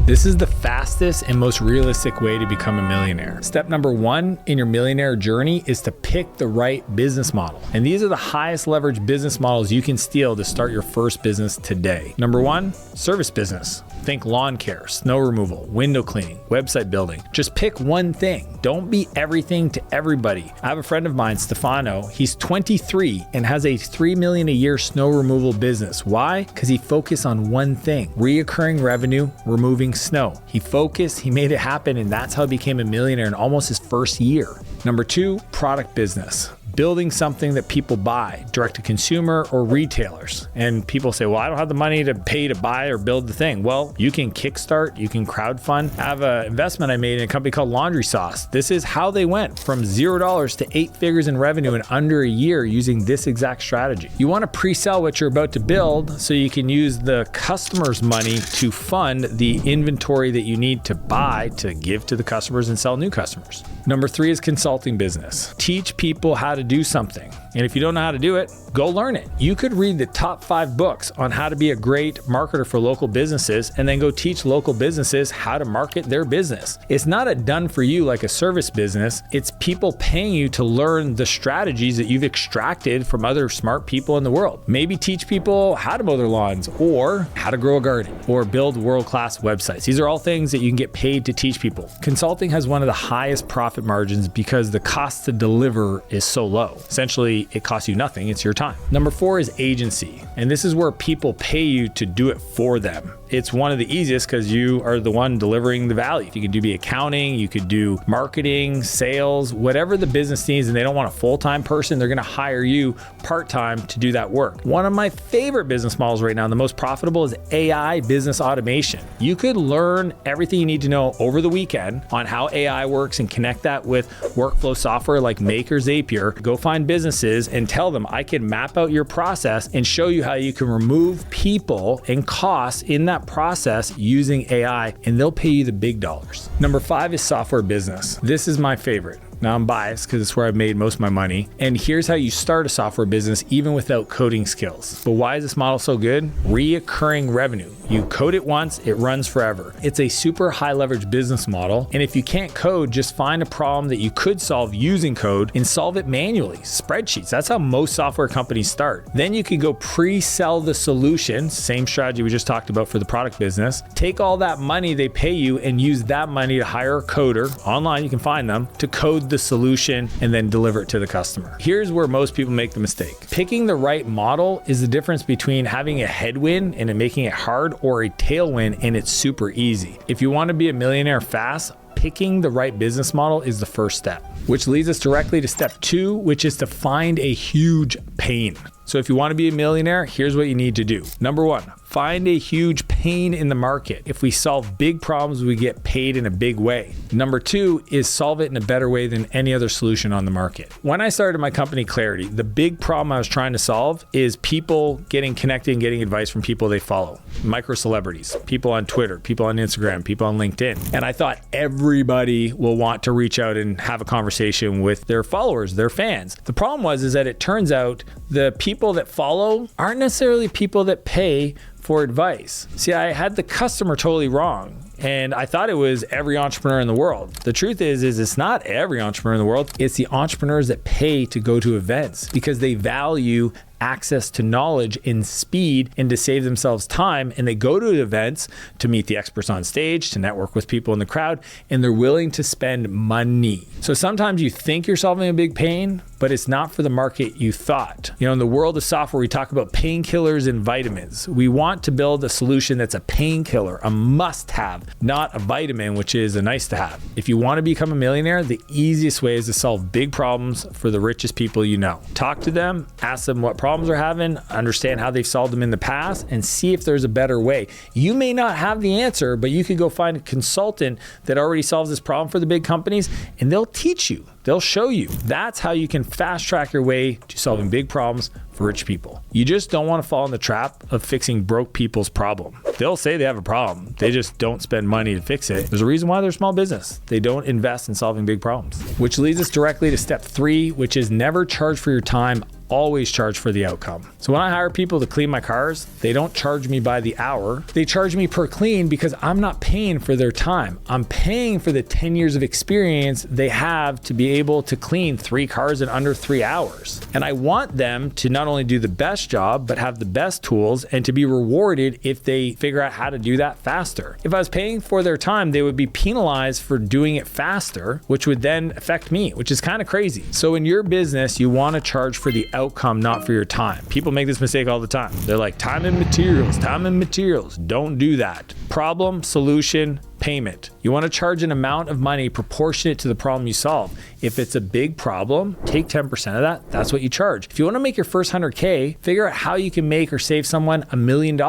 This is the fastest and most realistic way to become a millionaire. Step number one in your millionaire journey is to pick the right business model. And these are the highest leverage business models you can steal to start your first business today. Number one, service business. Think lawn care, snow removal, window cleaning, website building. Just pick one thing. Don't be everything to everybody. I have a friend of mine, Stefano. He's 23 and has a $3 million a year snow removal business. Why? Because he focused on one thing, reoccurring revenue, removing snow. He focused, he made it happen, and that's how he became a millionaire in almost his first year. Number two, product business. Building something that people buy, direct to consumer or retailers. And people say, well, I don't have the money to pay to buy or build the thing. Well, you can kickstart, you can crowdfund. I have an investment I made in a company called Laundry Sauce. This is how they went from $0 to 8 figures in revenue in under a year using this exact strategy. You want to pre-sell what you're about to build so you can use the customer's money to fund the inventory that you need to buy to give to the customers and sell new customers. Number three is consulting business. Teach people how to do something. And if you don't know how to do it, go learn it. You could read the top 5 books on how to be a great marketer for local businesses and then go teach local businesses how to market their business. It's not a done for you like a service business. It's people paying you to learn the strategies that you've extracted from other smart people in the world. Maybe teach people how to mow their lawns or how to grow a garden or build world-class websites. These are all things that you can get paid to teach people. Consulting has one of the highest profit margins because the cost to deliver is so low. Essentially, it costs you nothing. It's your time. Number 4 is agency. And this is where people pay you to do it for them. It's one of the easiest because you are the one delivering the value. You can do the accounting, you could do marketing, sales, whatever the business needs, and they don't want a full-time person, they're going to hire you part-time to do that work. One of my favorite business models right now, the most profitable, is AI business automation. You could learn everything you need to know over the weekend on how AI works and connect that with workflow software like Make or Zapier. Go find businesses and tell them, I can map out your process and show you how you can remove people and costs in that process using AI, and they'll pay you the big dollars. Number 5 is software business. This is my favorite. Now I'm biased because it's where I've made most of my money. And here's how you start a software business even without coding skills. But why is this model so good? Reoccurring revenue. You code it once, it runs forever. It's a super high leverage business model. And if you can't code, just find a problem that you could solve using code and solve it manually. Spreadsheets. That's how most software companies start. Then you can go pre-sell the solution, same strategy we just talked about for the product business. Take all that money they pay you and use that money to hire a coder. Online, you can find them to code the solution and then deliver it to the customer. Here's where most people make the mistake. Picking the right model is the difference between having a headwind and it making it hard or a tailwind and it's super easy. If you want to be a millionaire fast, picking the right business model is the first step, which leads us directly to step 2, which is to find a huge pain. So if you want to be a millionaire, here's what you need to do. Number 1, find a huge pain in the market. If we solve big problems, we get paid in a big way. Number 2 is solve it in a better way than any other solution on the market. When I started my company Clarity, the big problem I was trying to solve is people getting connected and getting advice from people they follow. Micro celebrities, people on Twitter, people on Instagram, people on LinkedIn. And I thought everybody will want to reach out and have a conversation with their followers, their fans. The problem was that it turns out the people that follow aren't necessarily people that pay for advice. See, I had the customer totally wrong. And I thought it was every entrepreneur in the world. The truth is it's not every entrepreneur in the world. It's the entrepreneurs that pay to go to events because they value access to knowledge in speed and to save themselves time. And they go to events to meet the experts on stage, to network with people in the crowd, and they're willing to spend money. So sometimes you think you're solving a big pain, but it's not for the market you thought. You know, in the world of software, we talk about painkillers and vitamins. We want to build a solution that's a painkiller, a must-have, not a vitamin, which is a nice-to-have. If you want to become a millionaire, the easiest way is to solve big problems for the richest people you know. Talk to them, ask them what problems they're having, understand how they've solved them in the past, and see if there's a better way. You may not have the answer, but you could go find a consultant that already solves this problem for the big companies, and they'll teach you. They'll show you. That's how you can fast track your way to solving big problems for rich people. You just don't want to fall in the trap of fixing broke people's problem. They'll say they have a problem. They just don't spend money to fix it. There's a reason why they're a small business. They don't invest in solving big problems. Which leads us directly to step 3, which is never charge for your time, always charge for the outcome. So when I hire people to clean my cars, they don't charge me by the hour. They charge me per clean because I'm not paying for their time. I'm paying for the 10 years of experience they have to be able to clean 3 cars in under 3 hours. And I want them to not only do the best job, but have the best tools and to be rewarded if they figure out how to do that faster. If I was paying for their time, they would be penalized for doing it faster, which would then affect me, which is kind of crazy. So in your business, you want to charge for the outcome, not for your time. People make this mistake all the time. They're like, time and materials, time and materials. Don't do that. Problem, solution, payment. You want to charge an amount of money proportionate to the problem you solve. If it's a big problem, take 10% of that. That's what you charge. If you want to make your first 100K, figure out how you can make or save someone $1 million.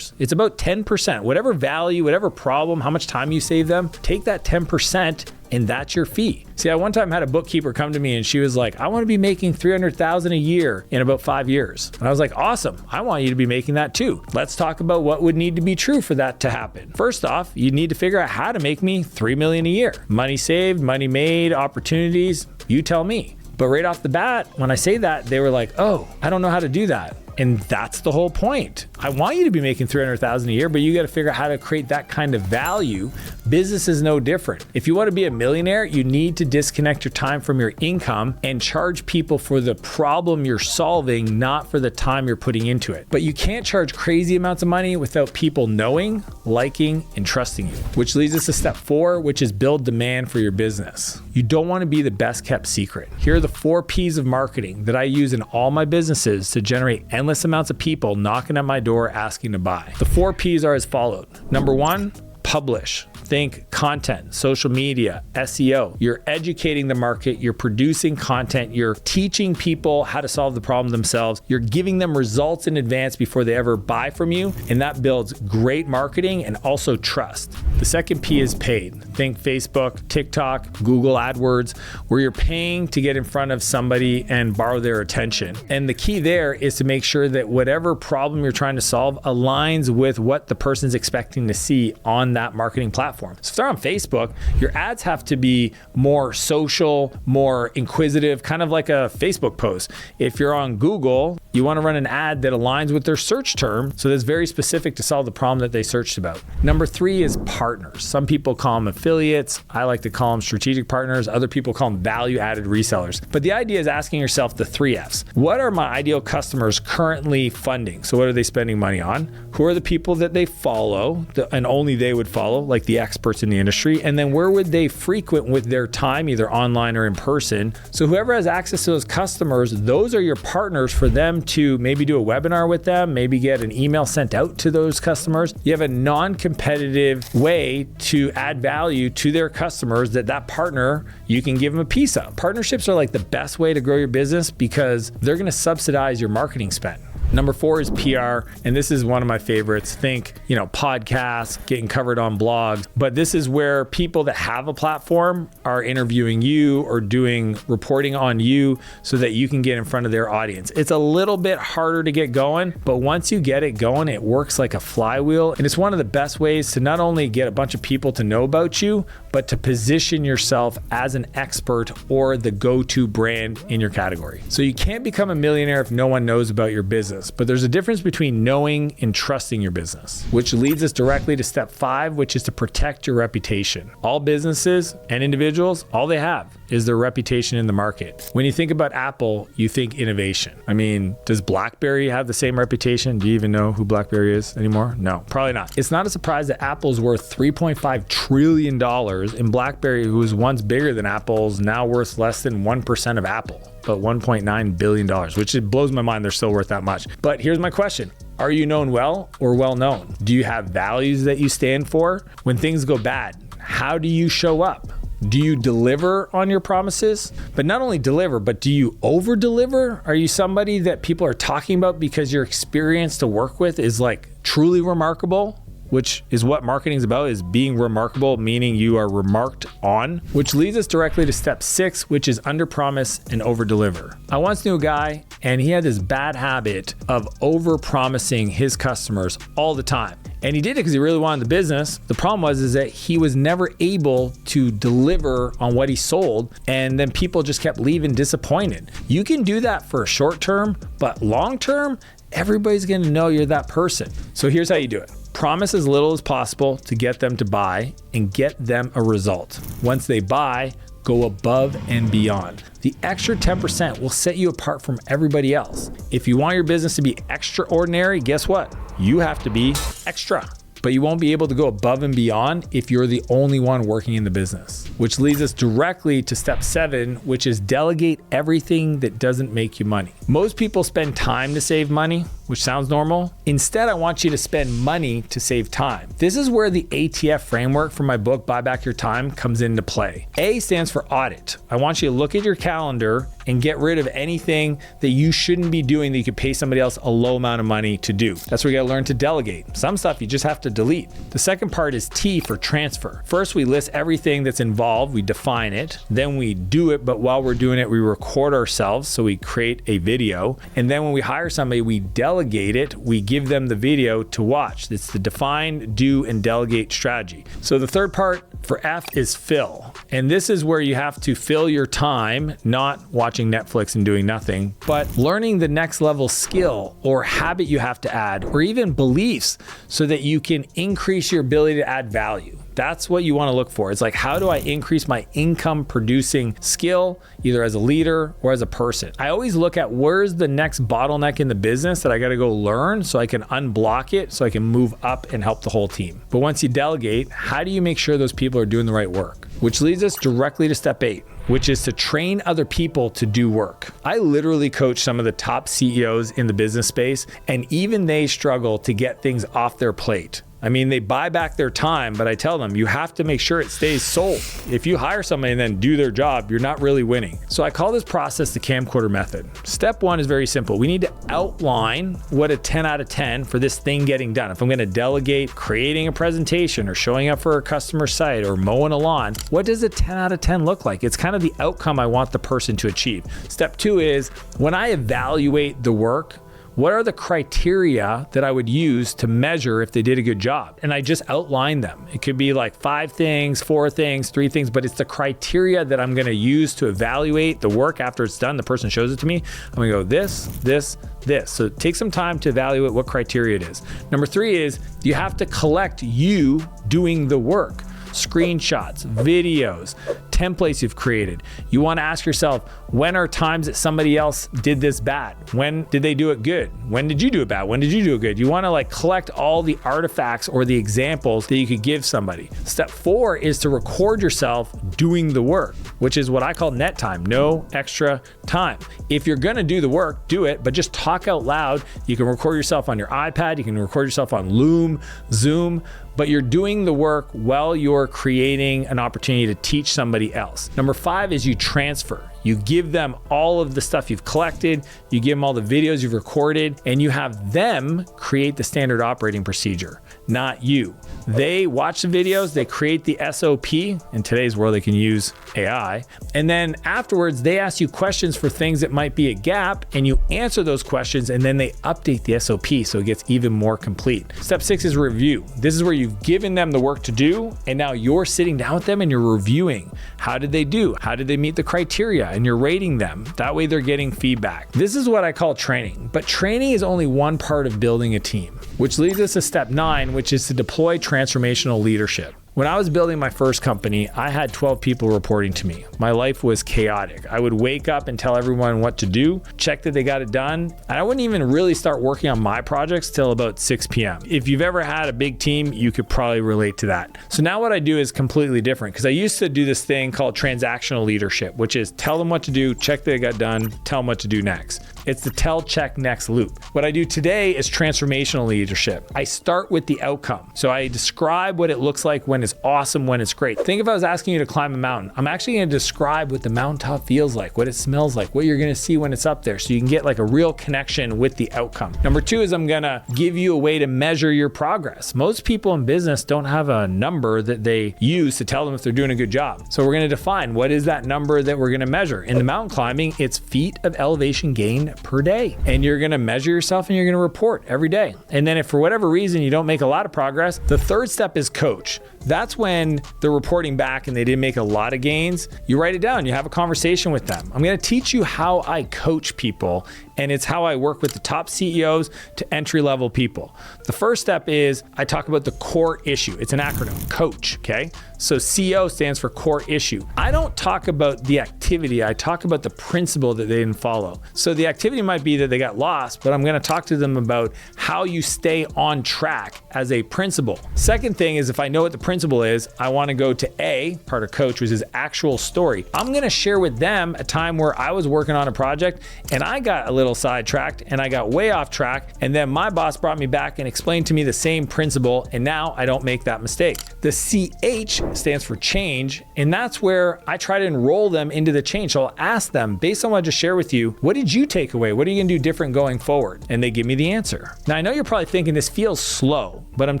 It's about 10%. Whatever value, whatever problem, how much time you save them, take that 10% and that's your fee. See, I one time had a bookkeeper come to me and she was like, I want to be making $300,000 a year in about 5 years. And I was like, awesome. I want you to be making that too. Let's talk about what would need to be true for that to happen. First off, you need to figure out how to make me $3 million a year. Money saved, money made, opportunities, you tell me. But right off the bat, when I say that, they were like, oh, I don't know how to do that. And that's the whole point. I want you to be making $300,000 a year, but you got to figure out how to create that kind of value. Business is no different. If you want to be a millionaire, you need to disconnect your time from your income and charge people for the problem you're solving, not for the time you're putting into it. But you can't charge crazy amounts of money without people knowing, liking, and trusting you. Which leads us to step 4, which is build demand for your business. You don't want to be the best kept secret. Here are the 4 P's of marketing that I use in all my businesses to generate endless amounts of people knocking at my door asking to buy. The 4 P's are as followed. Number 1, publish. Think content, social media, SEO. You're educating the market, you're producing content, you're teaching people how to solve the problem themselves, you're giving them results in advance before they ever buy from you, and that builds great marketing and also trust. The second P is paid. Think Facebook, TikTok, Google AdWords, where you're paying to get in front of somebody and borrow their attention. And the key there is to make sure that whatever problem you're trying to solve aligns with what the person's expecting to see on that marketing platform. So if they're on Facebook, your ads have to be more social, more inquisitive, kind of like a Facebook post. If you're on Google, you want to run an ad that aligns with their search term, so that's very specific to solve the problem that they searched about. Number 3 is partners. Some people call them affiliates. I like to call them strategic partners. Other people call them value-added resellers. But the idea is asking yourself the 3 F's. What are my ideal customers currently funding? So what are they spending money on? Who are the people that they follow and only they would follow, like the experts in the industry? And then where would they frequent with their time, either online or in person? So whoever has access to those customers, those are your partners for them to maybe do a webinar with them, maybe get an email sent out to those customers. You have a non-competitive way to add value to their customers that partner, you can give them a piece of. Partnerships are like the best way to grow your business because they're going to subsidize your marketing spend. Number 4 is PR, and this is one of my favorites. Think, podcasts, getting covered on blogs, but this is where people that have a platform are interviewing you or doing reporting on you so that you can get in front of their audience. It's a little bit harder to get going, but once you get it going, it works like a flywheel, and it's one of the best ways to not only get a bunch of people to know about you, but to position yourself as an expert or the go-to brand in your category. So you can't become a millionaire if no one knows about your business. But there's a difference between knowing and trusting your business, which leads us directly to step 5, which is to protect your reputation. All businesses and individuals, all they have is their reputation in the market. When you think about Apple, you think innovation. I mean, does BlackBerry have the same reputation? Do you even know who BlackBerry is anymore? No, probably not. It's not a surprise that Apple's worth $3.5 trillion and BlackBerry, who was once bigger than Apple, is now worth less than 1% of Apple, but $1.9 billion, which it blows my mind they're still worth that much. But here's my question. Are you known well or well known? Do you have values that you stand for? When things go bad, how do you show up? Do you deliver on your promises? But not only deliver, but do you over deliver? Are you somebody that people are talking about because your experience to work with is like truly remarkable? Which is what marketing is about, is being remarkable, meaning you are remarked on, which leads us directly to step 6, which is under promise and over deliver. I once knew a guy and he had this bad habit of over promising his customers all the time. And he did it because he really wanted the business. The problem was that he was never able to deliver on what he sold, and then people just kept leaving disappointed. You can do that for a short term, but long term, everybody's going to know you're that person. So here's how you do it. Promise as little as possible to get them to buy and get them a result. Once they buy, go above and beyond. The extra 10% will set you apart from everybody else. If you want your business to be extraordinary, guess what? You have to be extra. But you won't be able to go above and beyond if you're the only one working in the business. Which leads us directly to step 7, which is delegate everything that doesn't make you money. Most people spend time to save money, which sounds normal. Instead, I want you to spend money to save time. This is where the ATF framework from my book, Buy Back Your Time, comes into play. A stands for audit. I want you to look at your calendar and get rid of anything that you shouldn't be doing that you could pay somebody else a low amount of money to do. That's where you gotta learn to delegate. Some stuff you just have to delete. The second part is T for transfer. First, we list everything that's involved, we define it, then we do it, but while we're doing it, we record ourselves, so we create a video, and then when we hire somebody, we delegate it, we give them the video to watch. It's the define, do, and delegate strategy. So the third part for F is fill. And this is where you have to fill your time, not watching Netflix and doing nothing, but learning the next level skill or habit you have to add, or even beliefs, so that you can increase your ability to add value. That's what you want to look for. It's like, how do I increase my income producing skill, either as a leader or as a person? I always look at where's the next bottleneck in the business that I got to go learn so I can unblock it, so I can move up and help the whole team. But once you delegate, how do you make sure those people are doing the right work? Which leads us directly to step 8, which is to train other people to do work. I literally coach some of the top CEOs in the business space, and even they struggle to get things off their plate. I mean, they buy back their time, but I tell them, you have to make sure it stays sold. If you hire somebody and then do their job, you're not really winning. So I call this process the camcorder method. Step 1 is very simple. We need to outline what a 10 out of 10 for this thing getting done. If I'm gonna delegate creating a presentation or showing up for a customer site or mowing a lawn, what does a 10 out of 10 look like? It's kind of the outcome I want the person to achieve. Step 2 is when I evaluate the work, what are the criteria that I would use to measure if they did a good job? And I just outline them. It could be like 5 things, 4 things, 3 things, but it's the criteria that I'm gonna use to evaluate the work after it's done. The person shows it to me. I'm gonna go this, this, this. So take some time to evaluate what criteria it is. Number 3 is you have to collect you doing the work. Screenshots, videos, templates you've created. You want to ask yourself, when are times that somebody else did this bad? When did they do it good? When did you do it bad? When did you do it good? You want to like collect all the artifacts or the examples that you could give somebody. Step 4 is to record yourself doing the work, which is what I call net time, no extra time. If you're going to do the work, do it, but just talk out loud. You can record yourself on your iPad. You can record yourself on Loom, Zoom, but you're doing the work while you're creating an opportunity to teach somebody else. Number 5 is you transfer. You give them all of the stuff you've collected, you give them all the videos you've recorded, and you have them create the standard operating procedure, not you. They watch the videos, they create the SOP. In today's world, they can use AI. And then afterwards, they ask you questions for things that might be a gap, and you answer those questions, and then they update the SOP so it gets even more complete. Step 6 is review. This is where you've given them the work to do, and now you're sitting down with them and you're reviewing. How did they do? How did they meet the criteria? And you're rating them. That way they're getting feedback. This is what I call training, but training is only one part of building a team, which leads us to step 9, which is to deploy transformational leadership. When I was building my first company, I had 12 people reporting to me. My life was chaotic. I would wake up and tell everyone what to do, check that they got it done, and I wouldn't even really start working on my projects till about 6 p.m. If you've ever had a big team, you could probably relate to that. So now what I do is completely different, because I used to do this thing called transactional leadership, which is tell them what to do, check that they got done, tell them what to do next. It's the tell, check, next loop. What I do today is transformational leadership. I start with the outcome. So I describe what it looks like when it's is awesome when it's great. Think if I was asking you to climb a mountain, I'm actually going to describe what the mountaintop feels like, what it smells like, what you're going to see when it's up there, so you can get like a real connection with the outcome. Number two is I'm going to give you a way to measure your progress. Most people in business don't have a number that they use to tell them if they're doing a good job. So we're going to define what is that number that we're going to measure. In the mountain climbing, it's feet of elevation gain per day. And you're going to measure yourself and you're going to report every day. And then if for whatever reason you don't make a lot of progress, the third step is coach. That's when they're reporting back and they didn't make a lot of gains. You write it down, you have a conversation with them. I'm going to teach you how I coach people, and it's how I work with the top CEOs to entry-level people. The first step is I talk about the core issue. It's an acronym, COACH, okay? So CO stands for core issue. I don't talk about the activity, I talk about the principle that they didn't follow. So the activity might be that they got lost, but I'm going to talk to them about how you stay on track as a principle. Second thing is, if I know what the principle is, I want to go to A, part of coach, which is actual story. I'm going to share with them a time where I was working on a project and I got a little sidetracked and I got way off track, and then my boss brought me back and explained to me the same principle, and now I don't make that mistake. The CH stands for change, and that's where I try to enroll them into the change. So I'll ask them, based on what I just shared with you, what did you take away? What are you gonna do different going forward? And they give me the answer. Now I know you're probably thinking this feels slow, but I'm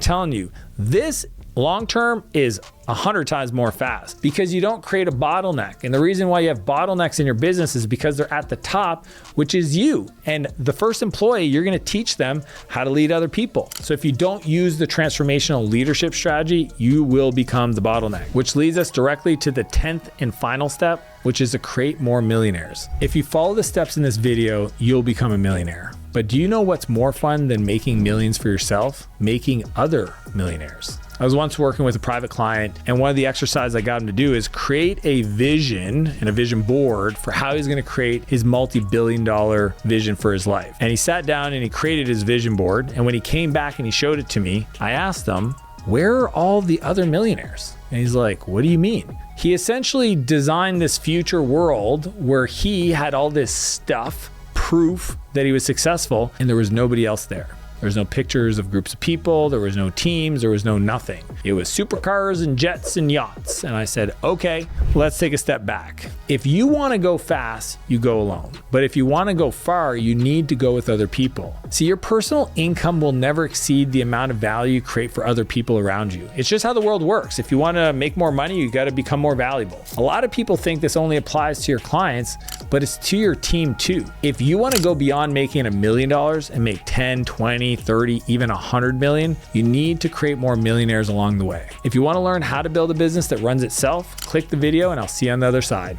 telling you, this long-term is 100 times more fast, because you don't create a bottleneck. And the reason why you have bottlenecks in your business is because they're at the top, which is you. And the first employee, you're going to teach them how to lead other people. So if you don't use the transformational leadership strategy, you will become the bottleneck, which leads us directly to the 10th and final step, which is to create more millionaires. If you follow the steps in this video, you'll become a millionaire. But do you know what's more fun than making millions for yourself? Making other millionaires. I was once working with a private client, and one of the exercises I got him to do is create a vision and a vision board for how he's going to create his multi-billion-dollar vision for his life. And he sat down and he created his vision board. And when he came back and he showed it to me, I asked him, where are all the other millionaires? And he's like, what do you mean? He essentially designed this future world where he had all this stuff, proof that he was successful, and there was nobody else there. There was no pictures of groups of people. There was no teams. There was no nothing. It was supercars and jets and yachts. And I said, okay, let's take a step back. If you want to go fast, you go alone. But if you want to go far, you need to go with other people. See, your personal income will never exceed the amount of value you create for other people around you. It's just how the world works. If you want to make more money, you got to become more valuable. A lot of people think this only applies to your clients, but it's to your team too. If you want to go beyond making $1 million and make 10, 20, 30, even 100 million, you need to create more millionaires along the way. If you want to learn how to build a business that runs itself, click the video and I'll see you on the other side.